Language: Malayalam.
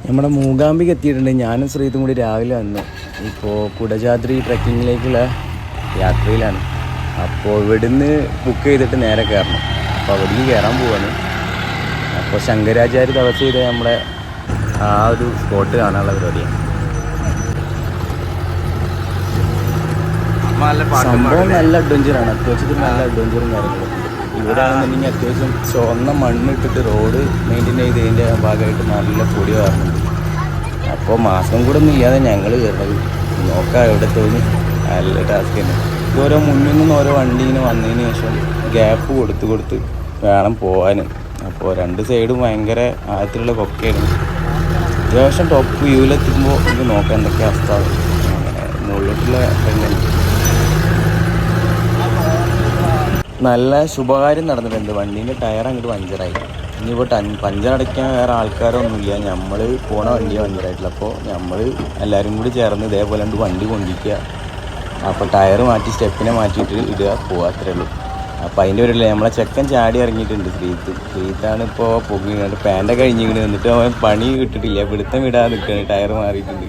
നമ്മുടെ മൂകാംബിക എത്തിയിട്ടുണ്ട്. ഞാനും ശ്രീതും കൂടി രാവിലെ വന്നു. ഇപ്പോൾ കുടജാദ്രി ട്രക്കിങ്ങിലേക്കുള്ള യാത്രയിലാണ്. അപ്പോൾ ഇവിടുന്ന് ബുക്ക് ചെയ്തിട്ട് നേരെ കയറണം. അപ്പോൾ അവിടേക്ക് കയറാൻ പോവാണ്. അപ്പോൾ ശങ്കരാചാര്യ തപസ് ചെയ്ത നമ്മുടെ ആ ഒരു സ്പോട്ട് കാണാനുള്ള പരിപാടിയാണ്. സംഭവം നല്ല അഡ്വഞ്ചറാണ്. അത്യാവശ്യത്തിന് നല്ല അഡ്വഞ്ചറും കാര്യങ്ങളും. ഇവിടെ ആണെന്നുണ്ടെങ്കിൽ അത്യാവശ്യം ചുവന്ന മണ്ണിട്ടിട്ട് റോഡ് മെയിൻറ്റെയിൻ ചെയ്തതിൻ്റെ ഭാഗമായിട്ട് നല്ല പൊടി വാറുന്നുണ്ട്. അപ്പോൾ മാസം കൂടെ ഒന്നും ഇല്ലാതെ ഞങ്ങൾ കയറുന്നത്. നോക്കാം എവിടെ തോന്നി. നല്ല ടാസ്ക് തന്നെ. ഓരോ മുന്നിൽ നിന്ന് ഓരോ വണ്ടി ഇങ്ങനെ വന്നതിന് ശേഷം ഗ്യാപ്പ് കൊടുത്ത് വേണം പോകാൻ. അപ്പോൾ രണ്ട് സൈഡും ഭയങ്കര ആഴത്തിലുള്ള കൊക്കയാണ്. അത്യാവശ്യം ടോപ്പ് വ്യൂവിലെത്തുമ്പോൾ ഇത് നോക്കാം എന്തൊക്കെ അവസ്ഥ. അങ്ങനെ മുകളിലോട്ടുള്ള എങ്ങനെ നല്ല ശുഭകാര്യം നടന്നിട്ടുണ്ട്. വണ്ടീൻ്റെ ടയർ അങ്ങോട്ട് പഞ്ചറായി. ഇനിയിപ്പോൾ പഞ്ചറടയ്ക്കാൻ വേറെ ആൾക്കാരൊന്നുമില്ല. നമ്മൾ പോണ വണ്ടിയാണ് പഞ്ചറായിട്ടുള്ളത്. അപ്പോൾ നമ്മൾ എല്ലാവരും കൂടി ചേർന്ന് ഇതേപോലെ വണ്ടി കൊണ്ടിരിക്കുക. അപ്പോൾ ടയർ മാറ്റി സ്റ്റെപ്പിനെ മാറ്റിയിട്ട് ഇടുക, പോവുക, അത്രേ ഉള്ളൂ. അപ്പോൾ അതിൻ്റെ പേരില്ല നമ്മളെ ചെക്കൻ ചാടി ഇറങ്ങിയിട്ടുണ്ട്. ശ്രീത്താണ് ഇപ്പോൾ പൊങ്ങിയിട്ട് പാൻ്റൊക്കെ കഴിഞ്ഞിട്ട്. എന്നിട്ട് അവൻ പണി കിട്ടിയിട്ടില്ല. പിടുത്തം വിടാതെ നിൽക്കുകയാണ്. ടയർ മാറിയിട്ടുണ്ട്.